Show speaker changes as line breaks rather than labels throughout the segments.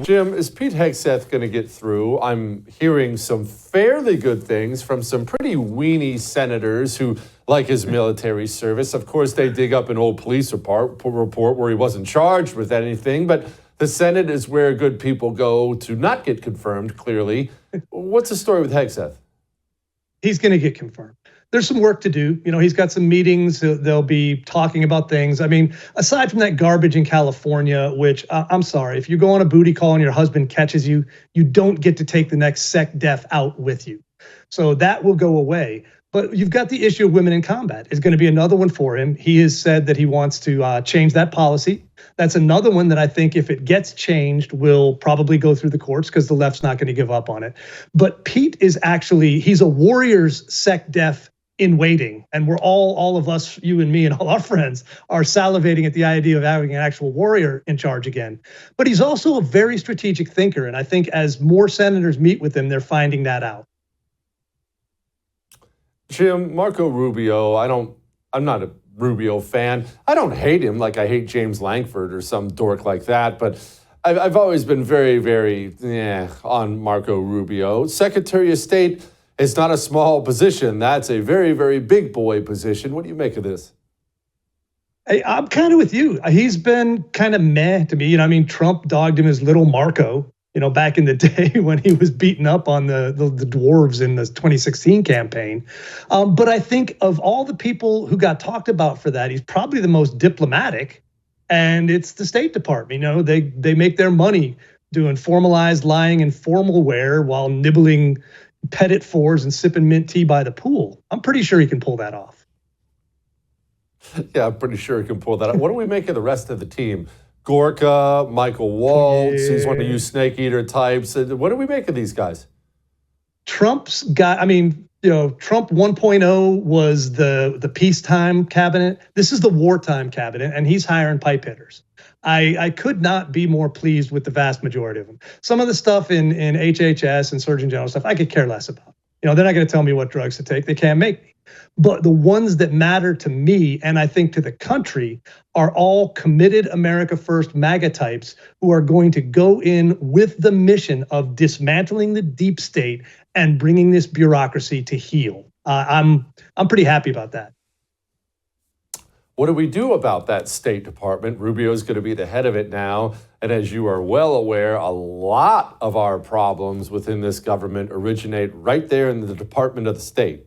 Jim, is Pete Hegseth going to get through? I'm hearing some fairly good things from some pretty weenie senators who like his military service. Of course, they dig up an old police report where he wasn't charged with anything, but the Senate is where good people go to not get confirmed, clearly. What's the story with Hegseth?
He's going to get confirmed. There's some work to do. You know, he's got some meetings. They'll be talking about things. I mean, aside from that garbage in California, which I'm sorry, if you go on a booty call and your husband catches you, you don't get to take the next sec def out with you. So that will go away. But you've got the issue of women in combat is going to be another one for him. He has said that he wants to change that policy. That's another one that I think if it gets changed will probably go through the courts because the left's not going to give up on it. But Pete is actually, he's a warrior's sec def in waiting. And we're all of us, you and me and all our friends, are salivating at the idea of having an actual warrior in charge again. But he's also a very strategic thinker. And I think as more senators meet with him, they're finding that out.
Jim, Marco Rubio, I'm not a Rubio fan. I don't hate him like I hate James Lankford or some dork like that, but I've always been very, very on Marco Rubio. Secretary of State is not a small position. That's a very, very big boy position. What do you make of this?
Hey, I'm kind of with you. He's been kind of meh to me. You know, I mean, Trump dogged him as little Marco, you know, back in the day when he was beating up on the dwarves in the 2016 campaign. But I think of all the people who got talked about for that, he's probably the most diplomatic. And it's the State Department. You know, they make their money doing formalized lying and formal wear while nibbling Petit fours and sipping mint tea by the pool. I'm pretty sure he can pull that off.
Yeah, I'm pretty sure he can pull that off. What do we make of the rest of the team? Gorka, Michael Waltz, he's one of you snake eater types. What do we make of these guys?
Trump's got, I mean, you know, Trump 1.0 was the peacetime cabinet. This is the wartime cabinet, and he's hiring pipe hitters. I could not be more pleased with the vast majority of them. Some of the stuff in HHS and Surgeon General stuff, I could care less about. You know, they're not going to tell me what drugs to take. They can't make me. But the ones that matter to me, and I think to the country, are all committed America First MAGA types who are going to go in with the mission of dismantling the deep state and bringing this bureaucracy to heel. I'm pretty happy about that.
What do we do about that State Department? Rubio is going to be the head of it now. And as you are well aware, a lot of our problems within this government originate right there in the Department of the State.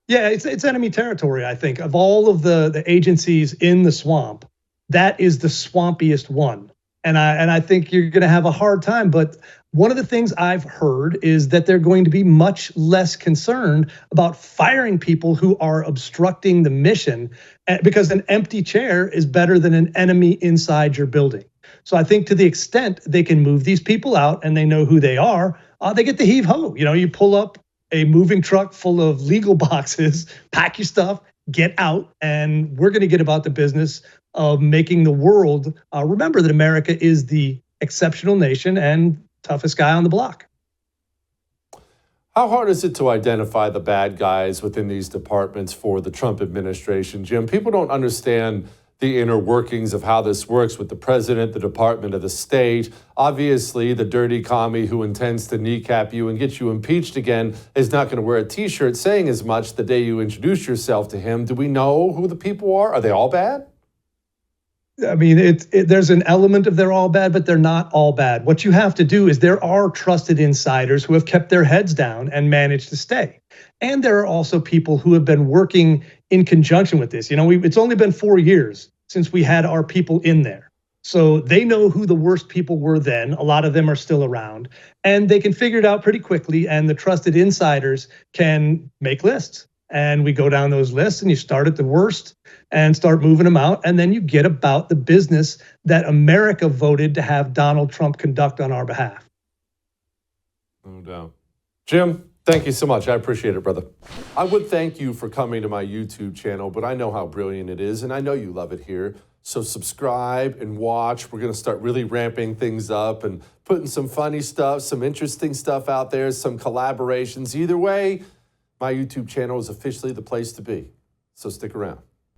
Yeah, it's enemy territory, I think. Of all of the agencies in the swamp, that is the swampiest one. And I think you're going to have a hard time. But one of the things I've heard is that they're going to be much less concerned about firing people who are obstructing the mission, because an empty chair is better than an enemy inside your building. So I think to the extent they can move these people out and they know who they are, they get the heave ho. You know, you pull up a moving truck full of legal boxes, pack your stuff, get out, and we're going to get about the business of making the world remember that America is the exceptional nation and toughest guy on the block.
How hard is it to identify the bad guys within these departments for the Trump administration, Jim? People don't understand the inner workings of how this works with the president, the Department of the State. Obviously, the dirty commie who intends to kneecap you and get you impeached again is not going to wear a T-shirt saying as much the day you introduce yourself to him. Do we know who the people are? Are they all bad?
I mean, there's an element of they're all bad, but they're not all bad. What you have to do is there are trusted insiders who have kept their heads down and managed to stay. And there are also people who have been working in conjunction with this. You know, it's only been 4 years since we had our people in there. So they know who the worst people were then. A lot of them are still around, and they can figure it out pretty quickly. And the trusted insiders can make lists. And we go down those lists, and you start at the worst and start moving them out. And then you get about the business that America voted to have Donald Trump conduct on our behalf.
No doubt. Jim, thank you so much. I appreciate it, brother. I would thank you for coming to my YouTube channel, but I know how brilliant it is, and I know you love it here. So subscribe and watch. We're going to start really ramping things up and putting some funny stuff, some interesting stuff out there, some collaborations. Either way, my YouTube channel is officially the place to be. So stick around.